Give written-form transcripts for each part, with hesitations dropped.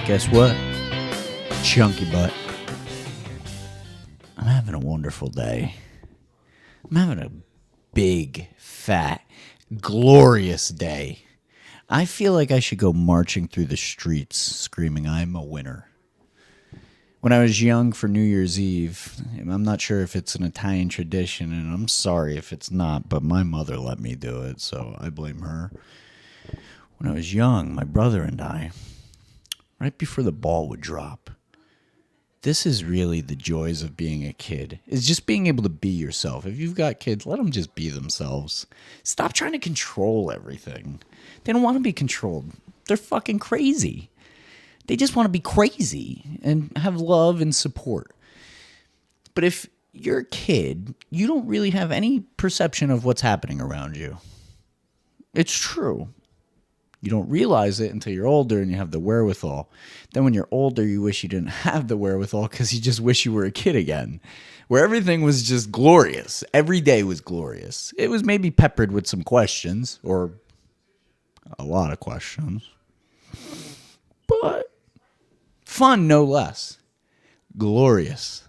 Guess what? Chunky butt. I'm having a wonderful day. I'm having a big, fat, glorious day. I feel like I should go marching through the streets screaming, I'm a winner. When I was young for New Year's Eve, I'm not sure if it's an Italian tradition, and I'm sorry if it's not, but my mother let me do it, so I blame her. When I was young, my brother and I, right before the ball would drop, this is really the joys of being a kid, is just being able to be yourself. If you've got kids, let them just be themselves. Stop trying to control everything. They don't want to be controlled. They're fucking crazy. They just want to be crazy and have love and support. But if you're a kid, you don't really have any perception of what's happening around you. It's true. You don't realize it until you're older and you have the wherewithal. Then when you're older, you wish you didn't have the wherewithal because you just wish you were a kid again, where everything was just glorious. Every day was glorious. It was maybe peppered with some questions, or a lot of questions, but fun no less. Glorious.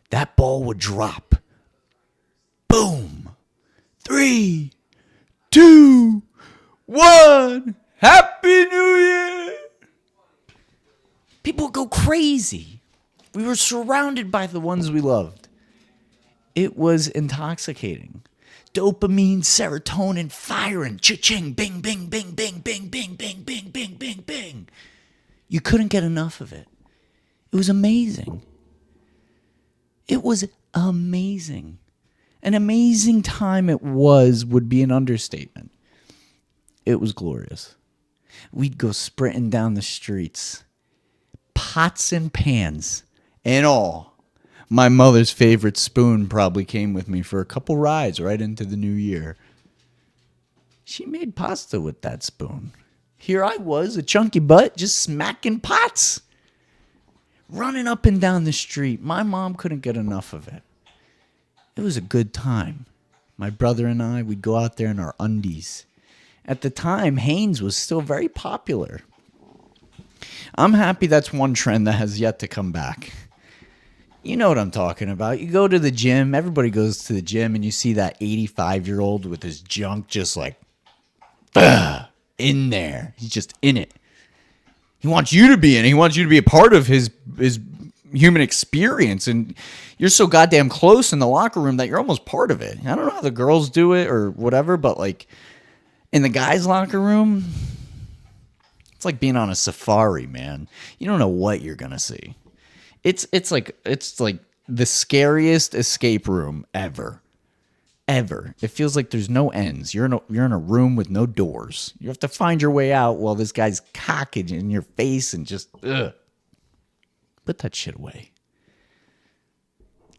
That ball would drop. Boom. 3, 2, 1. Happy New Year. People would go crazy. We were surrounded by the ones we loved. It was intoxicating. Dopamine, serotonin, firing, cha-ching, bing, bing, bing, bing, bing, bing, bing, bing, bing, bing, bing. You couldn't get enough of it. It was amazing. It was amazing. An amazing time it was would be an understatement. It was glorious. We'd go sprinting down the streets. Pots and pans and all. My mother's favorite spoon probably came with me for a couple rides right into the new year. She made pasta with that spoon. Here I was, a chunky butt, just smacking pots. Running up and down the street. My mom couldn't get enough of it. It was a good time. My brother and I, we'd go out there in our undies. At the time, Hanes was still very popular. I'm happy that's one trend that has yet to come back. You know what I'm talking about. You go to the gym, everybody goes to the gym, and you see that 85-year-old with his junk just like, in there. He's just in it. He wants you to be in it. He wants you to be a part of his human experience. And you're so goddamn close in the locker room that you're almost part of it. I don't know how the girls do it or whatever, but like in the guys' locker room, it's like being on a safari, man. You don't know what you're going to see. It's like the scariest escape room ever. Ever. It feels like there's no ends. You're in a room with no doors. You have to find your way out while this guy's cocking in your face and just ugh. Put that shit away.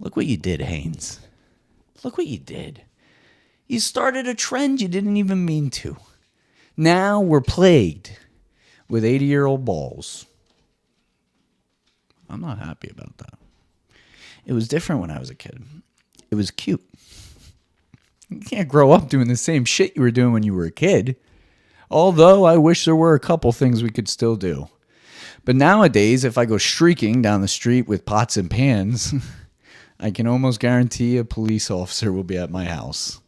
Look what you did, Haynes. Look what you did. You started a trend you didn't even mean to. Now we're plagued with 80-year-old balls. I'm not happy about that. It was different when I was a kid. It was cute. You can't grow up doing the same shit you were doing when you were a kid. Although I wish there were a couple things we could still do. But nowadays, if I go streaking down the street with pots and pans, I can almost guarantee a police officer will be at my house.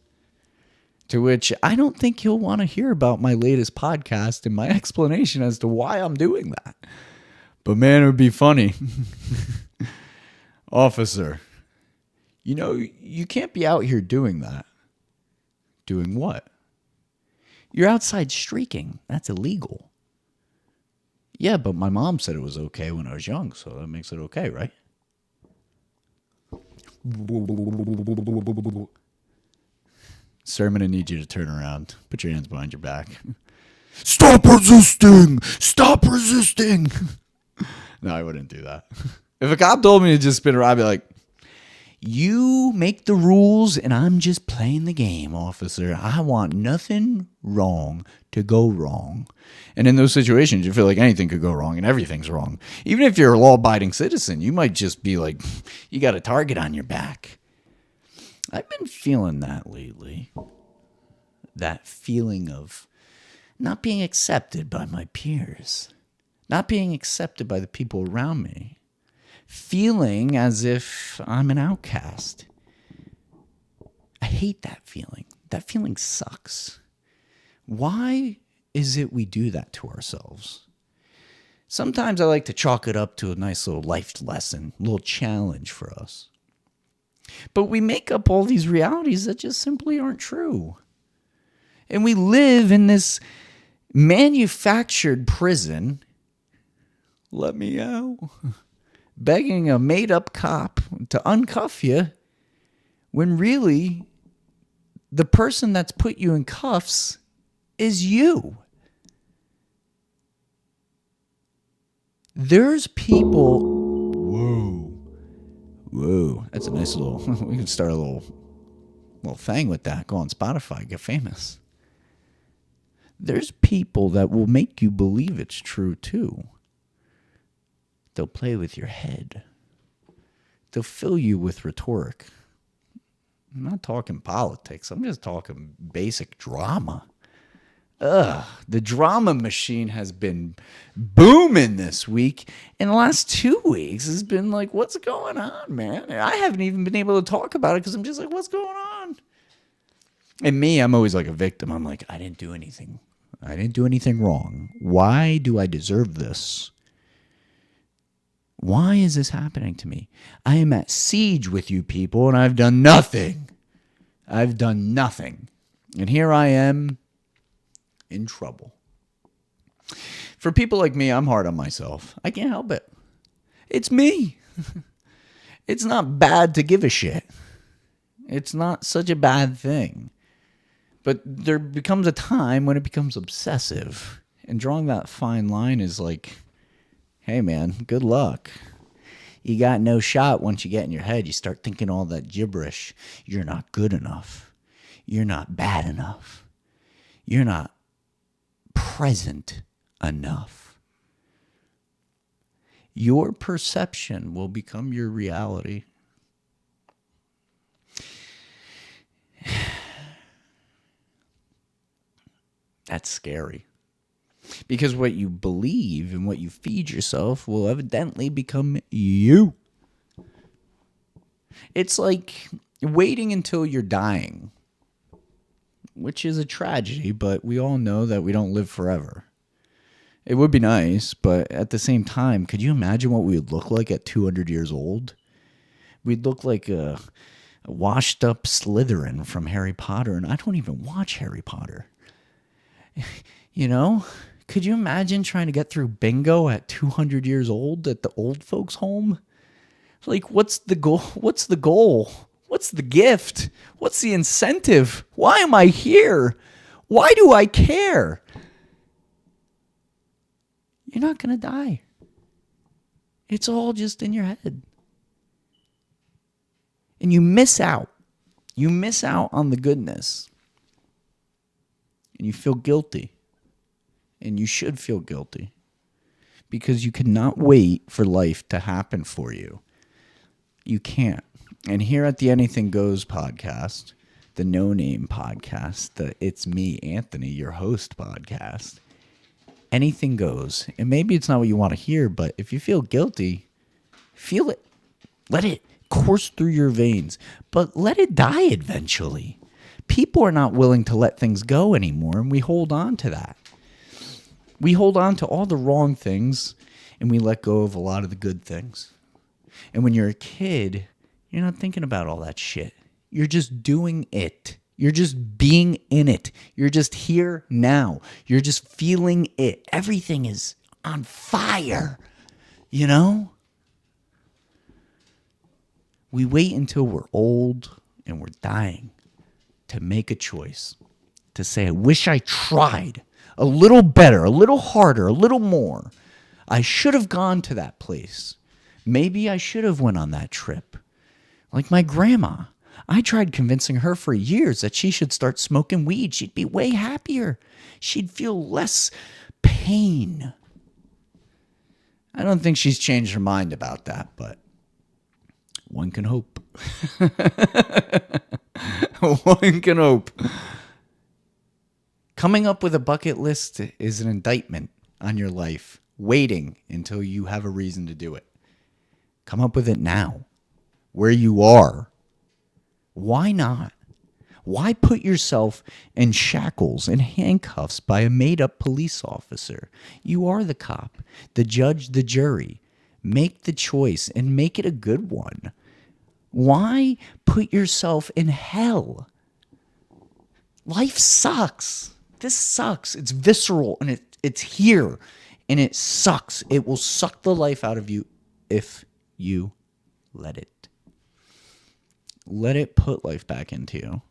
To which I don't think he'll want to hear about my latest podcast and my explanation as to why I'm doing that. But man, it would be funny. Officer, you can't be out here doing that. Doing what? You're outside streaking. That's illegal. Yeah, but my mom said it was okay when I was young, so that makes it okay, right? Sir, I'm going to need you to turn around. Put your hands behind your back. Stop resisting! Stop resisting! No, I wouldn't do that. If a cop told me to just spin around, I'd be like, you make the rules and I'm just playing the game, officer. I want nothing wrong to go wrong. And in those situations, you feel like anything could go wrong and everything's wrong. Even if you're a law-abiding citizen, you might just be like, you got a target on your back. I've been feeling that lately. That feeling of not being accepted by my peers. not being accepted by the people around me, feeling as if I'm an outcast. I hate that feeling. That feeling sucks. Why is it we do that to ourselves? Sometimes I like to chalk it up to a nice little life lesson, a little challenge for us. But we make up all these realities that just simply aren't true. And we live in this manufactured prison, let me out, begging a made-up cop to uncuff you, when really the person that's put you in cuffs is you. There's people. Whoa. That's a nice little. We can start a little thing with that. Go on Spotify, get famous. There's people that will make you believe it's true too. They'll play with your head. They'll fill you with rhetoric. I'm not talking politics. I'm just talking basic drama. The drama machine has been booming this week. In the last 2 weeks, it's been like, what's going on, man? I haven't even been able to talk about it because I'm just like, what's going on? And me, I'm always like a victim. I'm like, I didn't do anything. I didn't do anything wrong. Why do I deserve this? Why is this happening to me? I am at siege with you people, and I've done nothing. I've done nothing. And here I am in trouble. For people like me, I'm hard on myself. I can't help it. It's me. It's not bad to give a shit. It's not such a bad thing. But there becomes a time when it becomes obsessive. And drawing that fine line is like, hey man, good luck. You got no shot once you get in your head. You start thinking all that gibberish. You're not good enough. You're not bad enough. You're not present enough. Your perception will become your reality. That's scary. Because what you believe and what you feed yourself will evidently become you. It's like waiting until you're dying, which is a tragedy, but we all know that we don't live forever. It would be nice, but at the same time, could you imagine what we would look like at 200 years old? We'd look like a washed up Slytherin from Harry Potter, and I don't even watch Harry Potter. You know? Could you imagine trying to get through bingo at 200 years old at the old folks' home? Like, what's the goal? What's the goal? What's the gift? What's the incentive? Why am I here? Why do I care? You're not going to die. It's all just in your head. And you miss out. You miss out on the goodness. And you feel guilty. And you should feel guilty. Because you cannot wait for life to happen for you. You can't. And here at the Anything Goes podcast, the No Name podcast, the It's Me, Anthony, your host podcast, anything goes. And maybe it's not what you want to hear, but if you feel guilty, feel it. Let it course through your veins. But let it die eventually. People are not willing to let things go anymore, and we hold on to that. We hold on to all the wrong things, and we let go of a lot of the good things. And when you're a kid, you're not thinking about all that shit. You're just doing it. You're just being in it. You're just here now. You're just feeling it. Everything is on fire, you know? We wait until we're old and we're dying to make a choice, to say, I wish I tried a little better, a little harder, a little more. I should have gone to that place. Maybe I should have went on that trip. Like my grandma. I tried convincing her for years that she should start smoking weed. She'd be way happier. She'd feel less pain. I don't think she's changed her mind about that, but one can hope. One can hope. Coming up with a bucket list is an indictment on your life. waiting until you have a reason to do it. Come up with it now, where you are. Why not? Why put yourself in shackles and handcuffs by a made-up police officer? You are the cop, the judge, the jury. Make the choice and make it a good one. Why put yourself in hell? Life sucks. This sucks. It's visceral and it's here and it sucks. It will suck the life out of you if you let it. Let it put life back into you.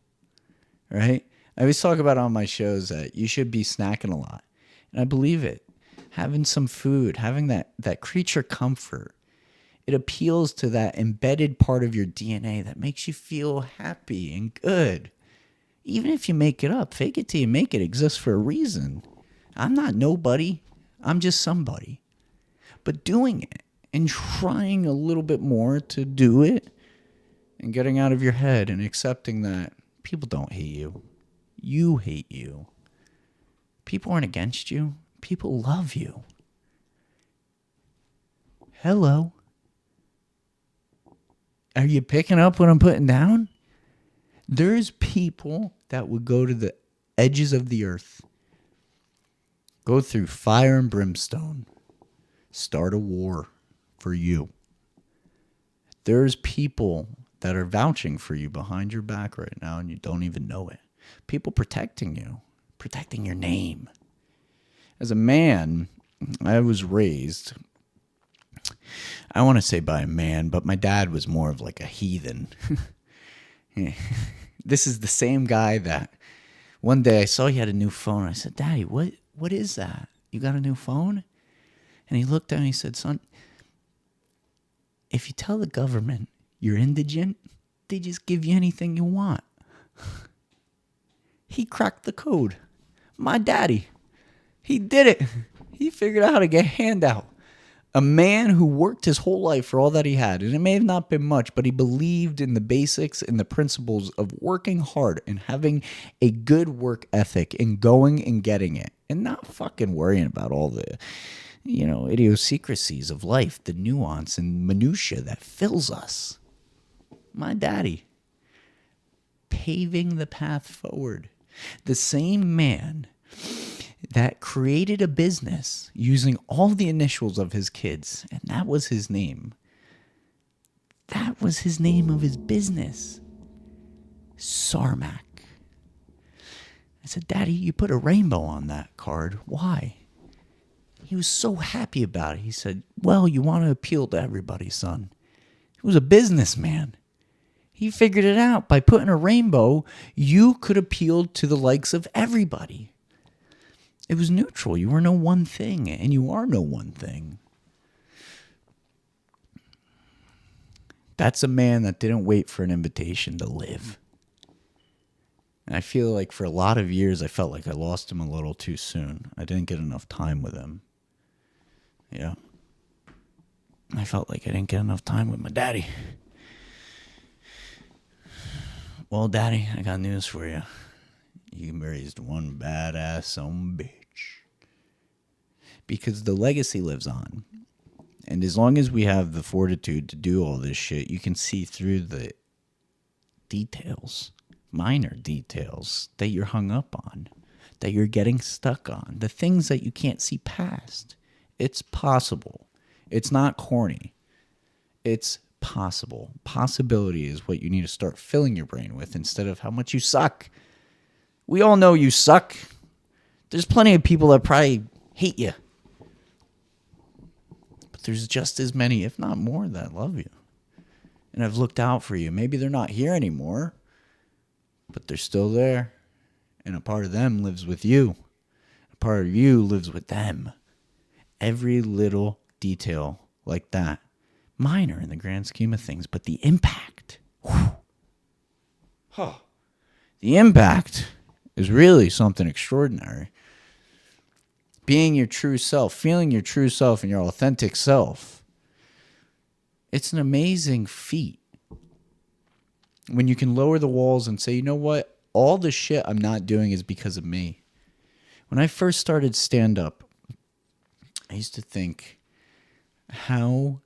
Right? I always talk about on my shows that you should be snacking a lot. And I believe it. Having some food, having that creature comfort, it appeals to that embedded part of your DNA that makes you feel happy and good. Even if you make it up, fake it till you make it exists for a reason. I'm not nobody. I'm just somebody. But doing it and trying a little bit more to do it and getting out of your head and accepting that people don't hate you. You hate you. People aren't against you. People love you. Hello. Are you picking up what I'm putting down? There's people that would go to the edges of the earth, go through fire and brimstone, start a war for you. There's people that are vouching for you behind your back right now and you don't even know it. People protecting you, protecting your name. As a man, I was raised, I want to say by a man, but my dad was more of like a heathen. This is the same guy that one day I saw he had a new phone. I said, Daddy, what is that? You got a new phone? And he looked at me and he said, son, if you tell the government you're indigent, they just give you anything you want. He cracked the code. My daddy. He did it. He figured out how to get a handout. A man who worked his whole life for all that he had. And it may have not been much, but he believed in the basics and the principles of working hard and having a good work ethic and going and getting it. And not fucking worrying about all the, idiosyncrasies of life, the nuance and minutia that fills us. My daddy. Paving the path forward. The same man that created a business using all the initials of his kids, and that was his name. That was his name of his business. Sarmac. I said, Daddy, you put a rainbow on that card. Why? He was so happy about it. He said, well, you want to appeal to everybody, son. He was a businessman. He figured it out. By putting a rainbow, you could appeal to the likes of everybody. It was neutral. You were no one thing, and you are no one thing. That's a man that didn't wait for an invitation to live. And I feel like for a lot of years, I felt like I lost him a little too soon. I didn't get enough time with him. Yeah. I felt like I didn't get enough time with my daddy. Well, Daddy, I got news for you. You raised one badass son bitch. Because the legacy lives on. And as long as we have the fortitude to do all this shit, you can see through the details, minor details that you're hung up on, that you're getting stuck on, the things that you can't see past. It's possible. It's not corny. It's possible. Possibility is what you need to start filling your brain with instead of how much you suck. We all know you suck. There's plenty of people that probably hate you. But there's just as many, if not more, that love you. And have looked out for you. Maybe they're not here anymore, but they're still there. And a part of them lives with you. A part of you lives with them. Every little detail like that. Minor in the grand scheme of things, but the impact. The impact is really something extraordinary. Being your true self, feeling your true self and your authentic self. It's an amazing feat. When you can lower the walls and say, you know what? All the shit I'm not doing is because of me. When I first started stand-up, I used to think, how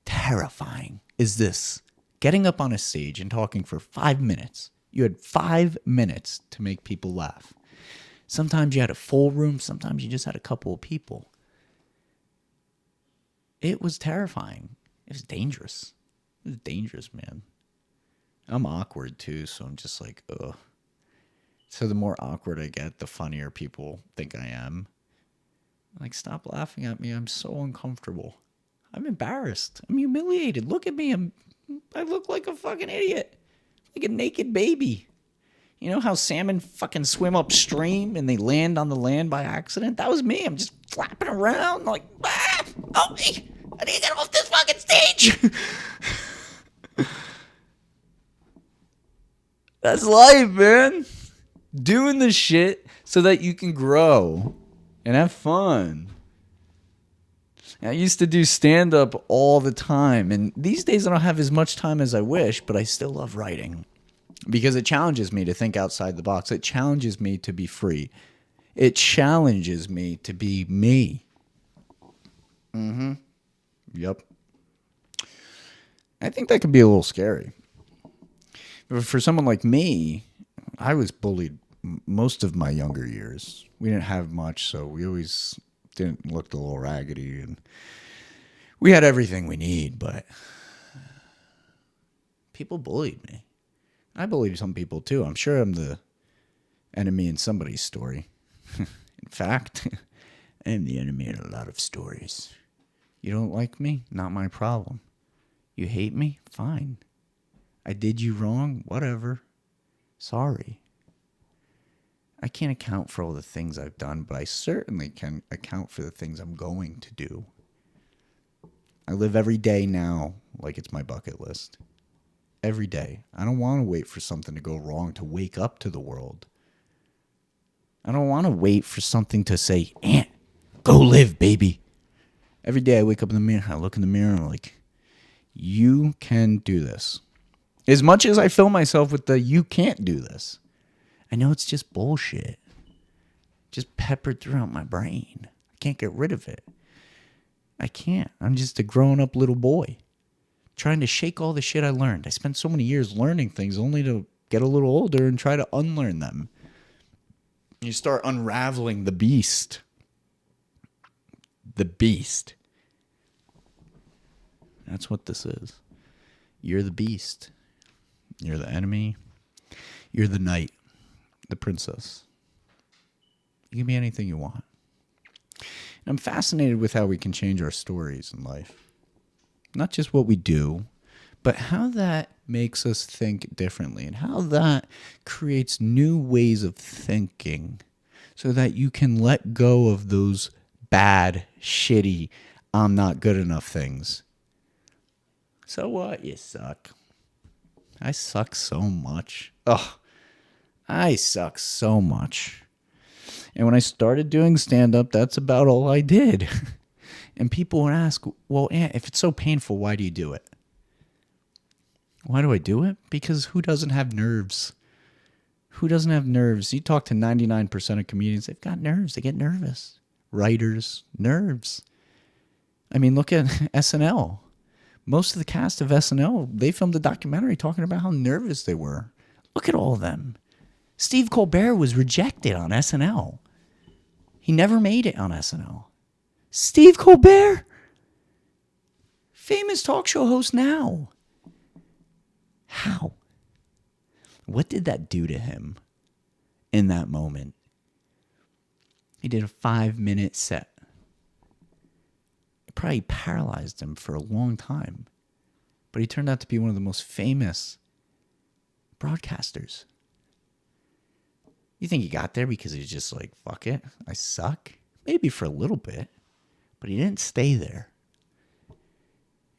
terrifying is this? Getting up on a stage and talking for 5 minutes. You had 5 minutes to make people laugh. Sometimes you had a full room. Sometimes you just had a couple of people. It was terrifying. It was dangerous. It was dangerous, man. I'm awkward too, so I'm just like, ugh. So the more awkward I get, the funnier people think I am. Like, stop laughing at me. I'm so uncomfortable. I'm embarrassed. I'm humiliated. Look at me. I look like a fucking idiot. Like a naked baby. You know how salmon fucking swim upstream and they land on the land by accident? That was me. I'm just flapping around like, help me. I need to get off this fucking stage. That's life, man. Doing the shit so that you can grow and have fun. I used to do stand-up all the time, and these days I don't have as much time as I wish, but I still love writing because it challenges me to think outside the box. It challenges me to be free. It challenges me to be me. Yep. I think that could be a little scary. But for someone like me, I was bullied most of my younger years. We didn't have much, so we always didn't look a little raggedy, and we had everything we need, but people bullied me. I bullied some people too. I'm sure I'm the enemy in somebody's story. In fact, I am the enemy in a lot of stories. You don't like me? Not my problem. You hate me? Fine. I did you wrong? Whatever. Sorry. I can't account for all the things I've done, but I certainly can account for the things I'm going to do. I live every day now like it's my bucket list. Every day. I don't want to wait for something to go wrong to wake up to the world. I don't want to wait for something to say, Ant, go live, baby. Every day I wake up in the mirror, I look in the mirror and I'm like, you can do this. As much as I fill myself with the you can't do this, I know it's just bullshit. Just peppered throughout my brain. I can't get rid of it. I can't. I'm just a grown up little boy trying to shake all the shit I learned. I spent so many years learning things only to get a little older and try to unlearn them. You start unraveling the beast. The beast. That's what this is. You're the beast. You're the enemy. You're the knight. The princess. You can be anything you want. And I'm fascinated with how we can change our stories in life. Not just what we do, but how that makes us think differently and how that creates new ways of thinking so that you can let go of those bad, shitty, I'm not good enough things. So what? You suck. I suck so much. Ugh. I suck so much. And when I started doing stand-up, that's about all I did. And people would ask, well, Ant, if it's so painful, why do you do it? Why do I do it? Because who doesn't have nerves? Who doesn't have nerves? You talk to 99% of comedians, they've got nerves. They get nervous. Writers, nerves. I mean, look at SNL. Most of the cast of SNL, they filmed a documentary talking about how nervous they were. Look at all of them. Steve Colbert was rejected on SNL. He never made it on SNL. Steve Colbert, famous talk show host now. How? What did that do to him in that moment? He did a 5-minute set. It probably paralyzed him for a long time. But he turned out to be one of the most famous broadcasters. You think he got there because he's just like, fuck it, I suck? Maybe for a little bit. But he didn't stay there.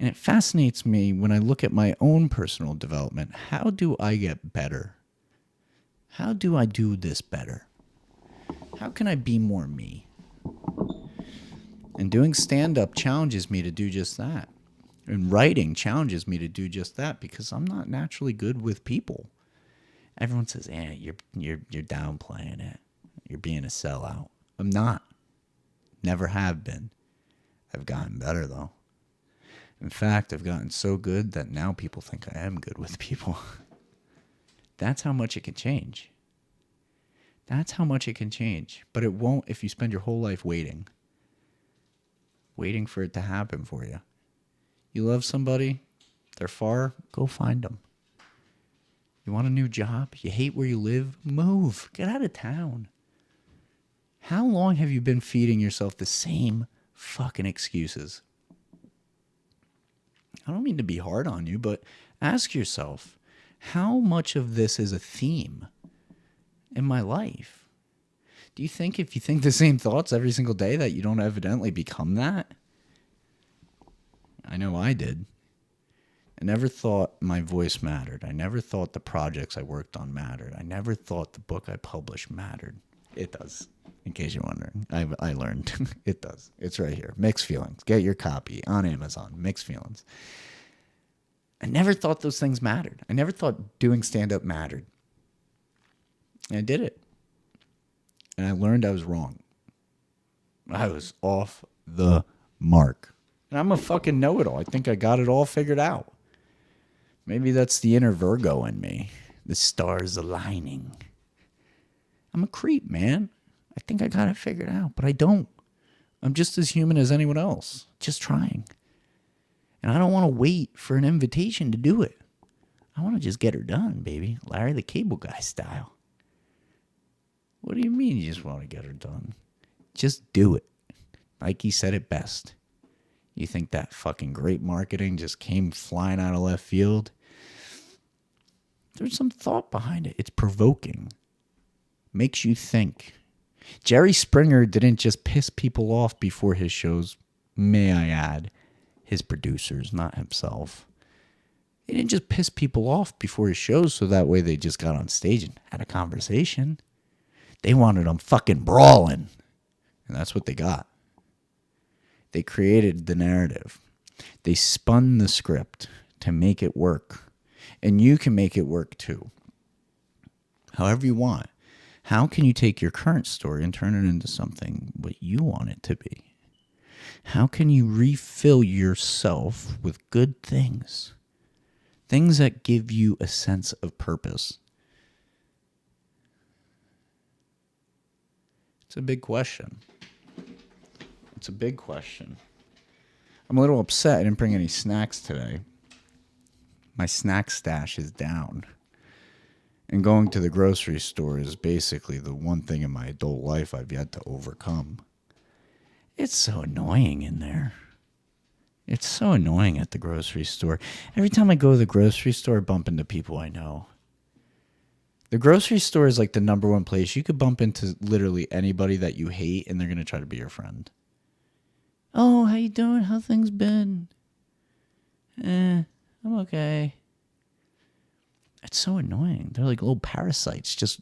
And it fascinates me when I look at my own personal development. How do I get better? How do I do this better? How can I be more me? And doing stand-up challenges me to do just that. And writing challenges me to do just that because I'm not naturally good with people. Everyone says, you're downplaying it. You're being a sellout. I'm not. Never have been. I've gotten better, though. In fact, I've gotten so good that now people think I am good with people. That's how much it can change. That's how much it can change. But it won't if you spend your whole life waiting for it to happen for you. You love somebody, they're far, go find them. You want a new job? You hate where you live? Move. Get out of town. How long have you been feeding yourself the same fucking excuses? I don't mean to be hard on you, but ask yourself, how much of this is a theme in my life? Do you think if you think the same thoughts every single day that you don't evidently become that? I know I did. I never thought my voice mattered. I never thought the projects I worked on mattered. I never thought the book I published mattered. It does, in case you're wondering. I learned. It does. It's right here. Mixed Feelings. Get your copy on Amazon. Mixed Feelings. I never thought those things mattered. I never thought doing stand-up mattered. And I did it. And I learned I was wrong. I was off the mark. And I'm a fucking know-it-all. I think I got it all figured out. Maybe that's the inner Virgo in me. The stars aligning. I'm a creep, man. I think I got it figured out, but I don't. I'm just as human as anyone else. Just trying. And I don't want to wait for an invitation to do it. I want to just get her done, baby. Larry the Cable Guy style. What do you mean you just want to get her done? Just do it. Nike said it best. You think that fucking great marketing just came flying out of left field? There's some thought behind it. It's provoking. Makes you think. Jerry Springer didn't just piss people off before his shows, may I add. His producers, not himself. He didn't just piss people off before his shows so that way they just got on stage and had a conversation. They wanted them fucking brawling. And that's what they got. They created the narrative. They spun the script to make it work. And you can make it work too. However you want. How can you take your current story and turn it into something what you want it to be? How can you refill yourself with good things? Things that give you a sense of purpose. It's a big question. It's a big question. I'm a little upset I didn't bring any snacks today. My snack stash is down. And going to the grocery store is basically the one thing in my adult life I've yet to overcome. It's so annoying in there. It's so annoying at the grocery store. Every time I go to the grocery store, I bump into people I know. The grocery store is like the number one place. You could bump into literally anybody that you hate, and they're going to try to be your friend. Oh, how you doing? How things been? I'm okay. It's so annoying. They're like little parasites.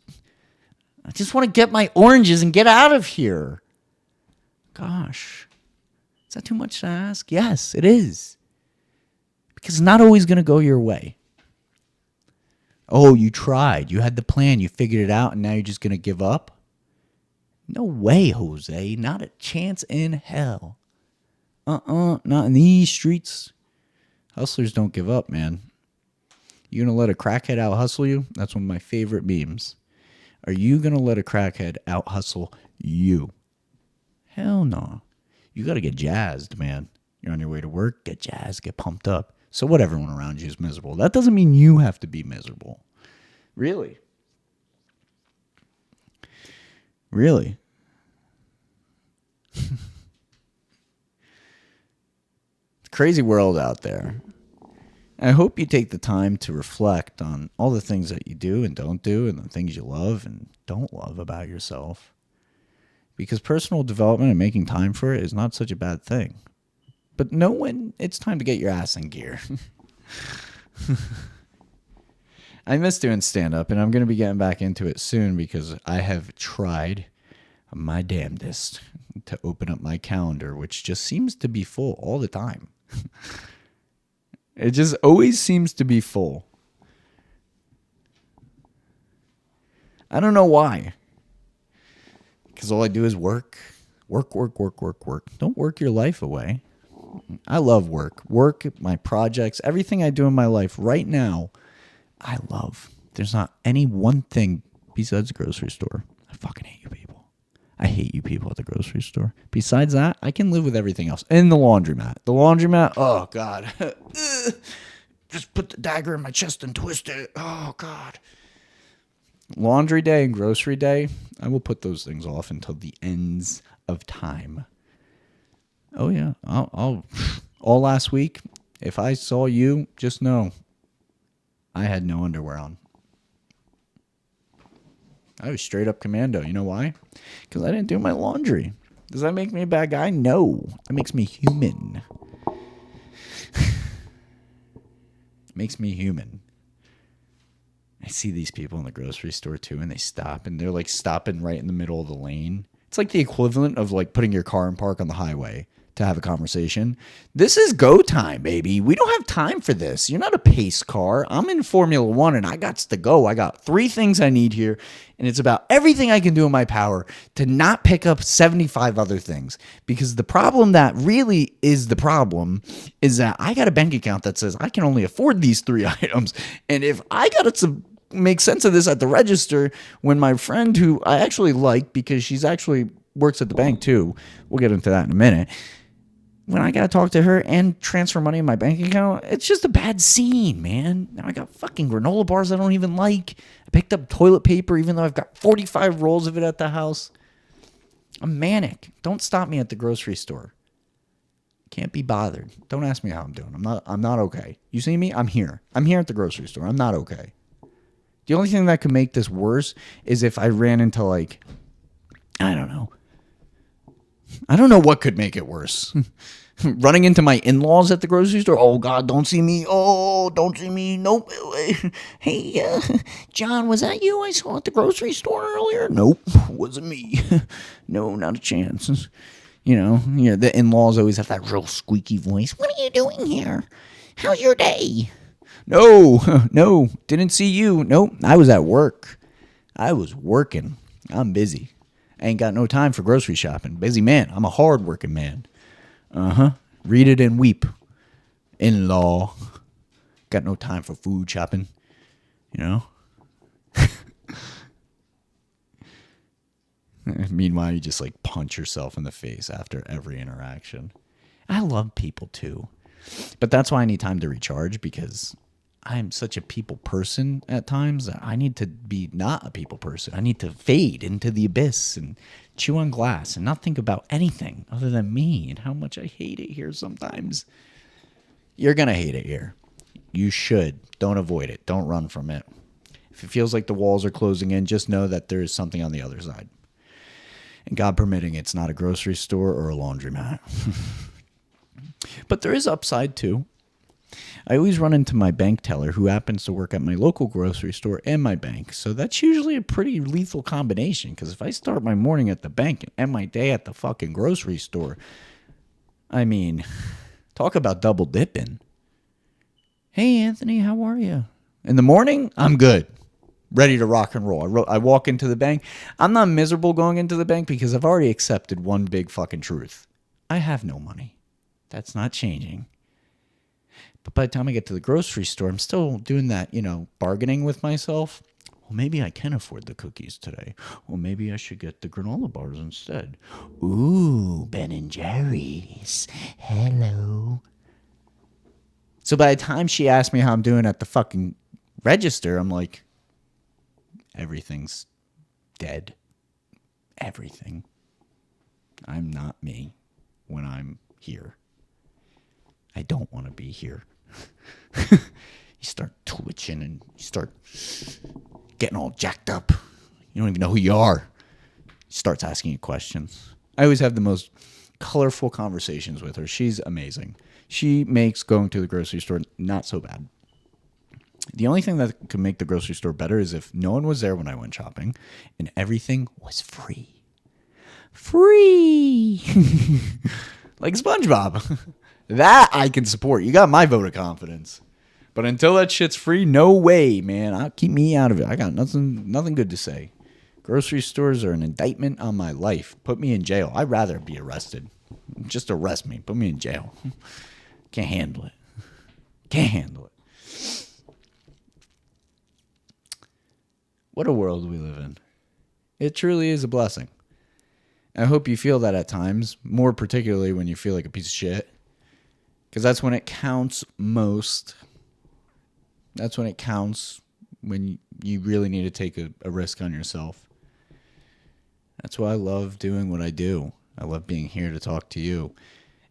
I just want to get my oranges and get out of here. Gosh. Is that too much to ask? Yes, it is. Because it's not always going to go your way. Oh, you tried. You had the plan. You figured it out, and now you're just going to give up? No way, Jose. Not a chance in hell. Not in these streets. Hustlers don't give up, man. You going to let a crackhead out-hustle you? That's one of my favorite memes. Are you going to let a crackhead out-hustle you? Hell no. You got to get jazzed, man. You're on your way to work, get jazzed, get pumped up. So what everyone around you is miserable. That doesn't mean you have to be miserable. Really? Really? It's a crazy world out there. I hope you take the time to reflect on all the things that you do and don't do and the things you love and don't love about yourself. Because personal development and making time for it is not such a bad thing. But know when it's time to get your ass in gear. I miss doing stand-up, and I'm going to be getting back into it soon because I have tried my damnedest to open up my calendar, which just seems to be full all the time. It just always seems to be full. I don't know why. Because all I do is work, Work, work, work, work, work. Don't work your life away. I love work. Work, my projects, everything I do in my life right now, I love. There's not any one thing besides the grocery store. I fucking hate you people. I hate you people at the grocery store. Besides that, I can live with everything else. And the laundromat. The laundromat, oh, God. Just put the dagger in my chest and twist it. Oh, God. Laundry day and grocery day, I will put those things off until the ends of time. Oh, yeah. I'll all last week, if I saw you, just know I had no underwear on. I was straight up commando. You know why? Because I didn't do my laundry. Does that make me a bad guy? No. It makes me human. It makes me human. I see these people in the grocery store too, and they stop, and they're like stopping right in the middle of the lane. It's like the equivalent of like putting your car in park on the highway to have a conversation. This is go time, baby. We don't have time for this. You're not a pace car. I'm in Formula One and I got to go. I got 3 things I need here, and it's about everything I can do in my power to not pick up 75 other things. Because the problem that really is the problem is that I got a bank account that says I can only afford these 3 items. And if I got to make sense of this at the register, when my friend, who I actually like because she's actually works at the bank too, we'll get into that in a minute, when I got to talk to her and transfer money in my bank account, it's just a bad scene, man. Now I got fucking granola bars I don't even like. I picked up toilet paper even though I've got 45 rolls of it at the house. I'm manic. Don't stop me at the grocery store. Can't be bothered. Don't ask me how I'm doing. I'm not okay. You see me? I'm here. I'm here at the grocery store. I'm not okay. The only thing that could make this worse is if I ran into like, I don't know. I don't know what could make it worse. Running into my in-laws at the grocery store. Oh, God, don't see me. Oh, don't see me. Nope. Hey, John, was that you I saw at the grocery store earlier? Nope, wasn't me. No, not a chance. You know, the in-laws always have that real squeaky voice. What are you doing here? How's your day? No, didn't see you. Nope, I was at work. I was working. I'm busy. I ain't got no time for grocery shopping. Busy man. I'm a hard-working man. Read it and weep. In-law. Got no time for food shopping. You know? Meanwhile, you just like punch yourself in the face after every interaction. I love people too. But that's why I need time to recharge, because I'm such a people person at times that I need to be not a people person. I need to fade into the abyss and chew on glass and not think about anything other than me and how much I hate it here sometimes. You're going to hate it here. You should. Don't avoid it. Don't run from it. If it feels like the walls are closing in, just know that there is something on the other side. And God permitting, it's not a grocery store or a laundromat. But there is upside too. I always run into my bank teller who happens to work at my local grocery store and my bank. So that's usually a pretty lethal combination, because if I start my morning at the bank and end my day at the fucking grocery store, I mean, talk about double dipping. Hey, Anthony, how are you? In the morning, I'm good. Ready to rock and roll. I walk into the bank. I'm not miserable going into the bank because I've already accepted one big fucking truth. I have no money. That's not changing. But by the time I get to the grocery store, I'm still doing that, bargaining with myself. Well, maybe I can afford the cookies today. Well, maybe I should get the granola bars instead. Ooh, Ben and Jerry's. Hello. So by the time she asked me how I'm doing at the fucking register, I'm like, everything's dead. Everything. I'm not me when I'm here. I don't want to be here. You start twitching and you start getting all jacked up. You don't even know who you are. She starts asking you questions. I always have the most colorful conversations with her. She's amazing. She makes going to the grocery store not so bad. The only thing that can make the grocery store better is if no one was there when I went shopping and everything was free. Free! Like SpongeBob. That I can support. You got my vote of confidence. But until that shit's free, no way, man. Keep me out of it. I got nothing good to say. Grocery stores are an indictment on my life. Put me in jail. I'd rather be arrested. Just arrest me. Put me in jail. Can't handle it. Can't handle it. What a world we live in. It truly is a blessing. I hope you feel that at times, more particularly when you feel like a piece of shit. Because that's when it counts most. That's when it counts, when you really need to take a risk on yourself. That's why I love doing what I do. I love being here to talk to you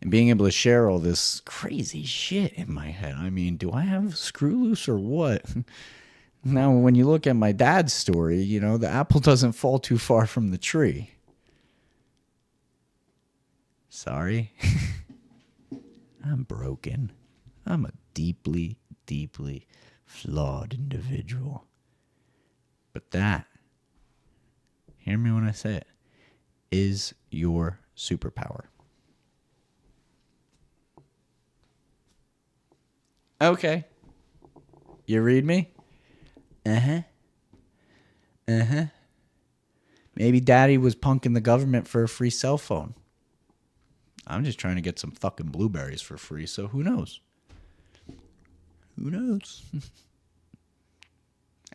and being able to share all this crazy shit in my head. I mean, do I have a screw loose or what? Now, when you look at my dad's story, you know, the apple doesn't fall too far from the tree. Sorry. I'm broken. I'm a deeply, deeply flawed individual. But that, hear me when I say it, is your superpower. Okay. You read me? Uh-huh. Maybe daddy was punking the government for a free cell phone. I'm just trying to get some fucking blueberries for free, so who knows? Who knows?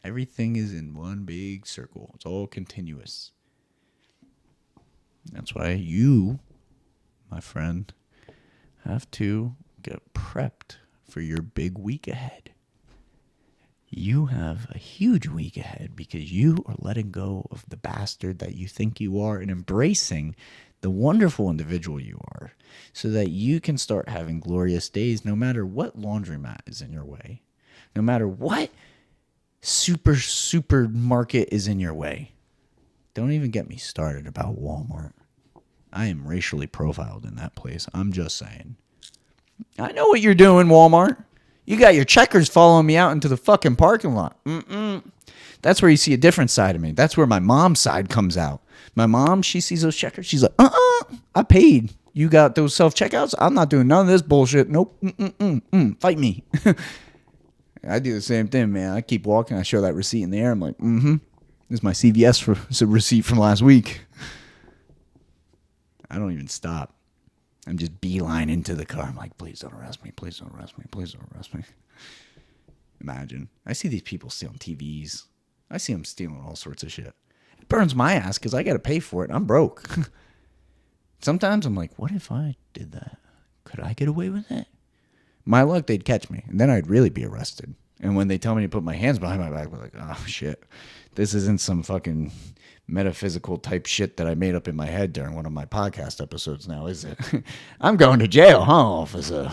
Everything is in one big circle. It's all continuous. That's why you, my friend, have to get prepped for your big week ahead. You have a huge week ahead because you are letting go of the bastard that you think you are and embracing the wonderful individual you are so that you can start having glorious days no matter what laundromat is in your way, no matter what supermarket is in your way. Don't even get me started about Walmart. I am racially profiled in that place. I'm just saying. I know what you're doing, Walmart. You got your checkers following me out into the fucking parking lot. That's where you see a different side of me. That's where my mom's side comes out. My mom, she sees those checkers. She's like, I paid. You got those self-checkouts? I'm not doing none of this bullshit. Nope. Fight me. I do the same thing, man. I keep walking. I show that receipt in the air. I'm like, This is my CVS receipt from last week. I don't even stop. I'm just beeline into the car. I'm like, please don't arrest me. Please don't arrest me. Please don't arrest me. Imagine. I see these people stealing TVs. I see them stealing all sorts of shit. It burns my ass because I got to pay for it. I'm broke. Sometimes I'm like, what if I did that? Could I get away with it? My luck, they'd catch me. And then I'd really be arrested. And when they tell me to put my hands behind my back, I'm like, oh, shit. This isn't some fucking metaphysical type shit that I made up in my head during one of my podcast episodes now, is it? I'm going to jail, huh, officer?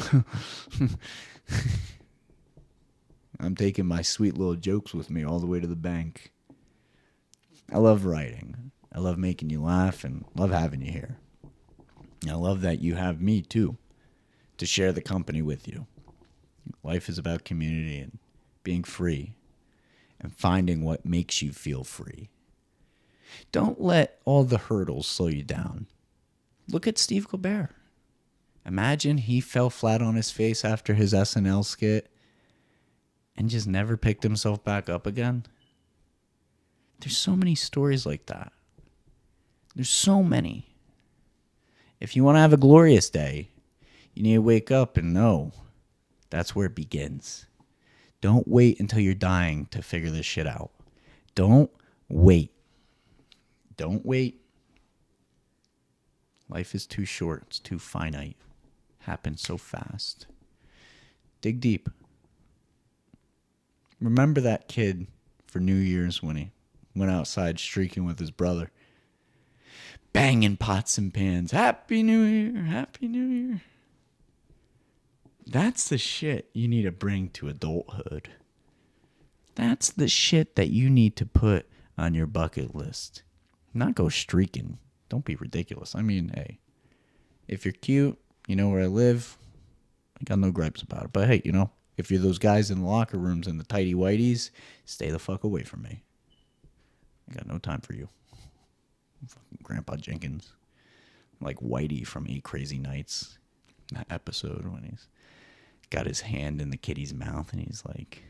I'm taking my sweet little jokes with me all the way to the bank. I love writing. I love making you laugh and love having you here. I love that you have me, too, to share the company with you. Life is about community and being free and finding what makes you feel free. Don't let all the hurdles slow you down. Look at Steve Colbert. Imagine he fell flat on his face after his SNL skit and just never picked himself back up again. There's so many stories like that. There's so many. If you want to have a glorious day, you need to wake up and know that's where it begins. Don't wait until you're dying to figure this shit out. Don't wait. Don't wait. Life is too short. It's too finite. Happens so fast. Dig deep. Remember that kid for New Year's when he went outside streaking with his brother. Banging pots and pans. Happy New Year. Happy New Year. That's the shit you need to bring to adulthood. That's the shit that you need to put on your bucket list. Not go streaking. Don't be ridiculous. I mean, hey, if you're cute, you know where I live, I got no gripes about it. But hey, you know, if you're those guys in the locker rooms and the tighty whities, stay the fuck away from me. I got no time for you. I'm fucking Grandpa Jenkins. I'm like Whitey from 8 Crazy Nights. That episode when he's got his hand in the kitty's mouth and he's like,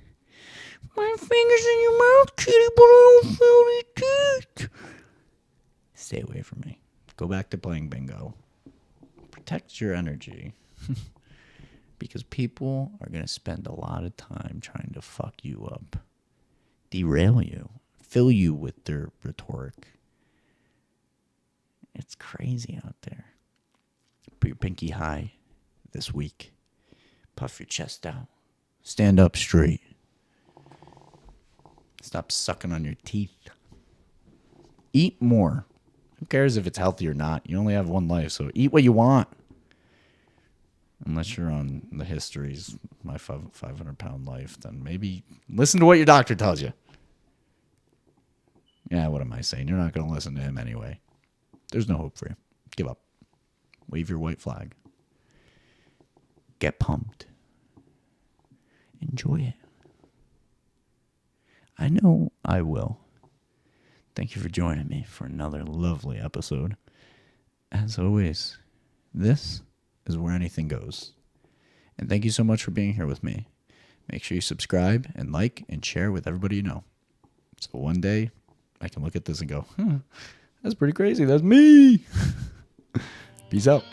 My finger's in your mouth, kitty, but I don't feel any teeth. Stay away from me. Go back to playing bingo. Protect your energy. Because people are going to spend a lot of time trying to fuck you up, derail you, fill you with their rhetoric. It's crazy out there. Put your pinky high this week. Puff your chest out. Stand up straight. Stop sucking on your teeth. Eat more. Who cares if it's healthy or not? You only have one life, so eat what you want. Unless you're on the histories, my 500-pound life, then maybe listen to what your doctor tells you. Yeah, what am I saying? You're not going to listen to him anyway. There's no hope for you. Give up. Wave your white flag. Get pumped. Enjoy it. I know I will. Thank you for joining me for another lovely episode. As always, this is where anything goes. And thank you so much for being here with me. Make sure you subscribe and like and share with everybody you know. So one day I can look at this and go, that's pretty crazy. That's me. Peace out.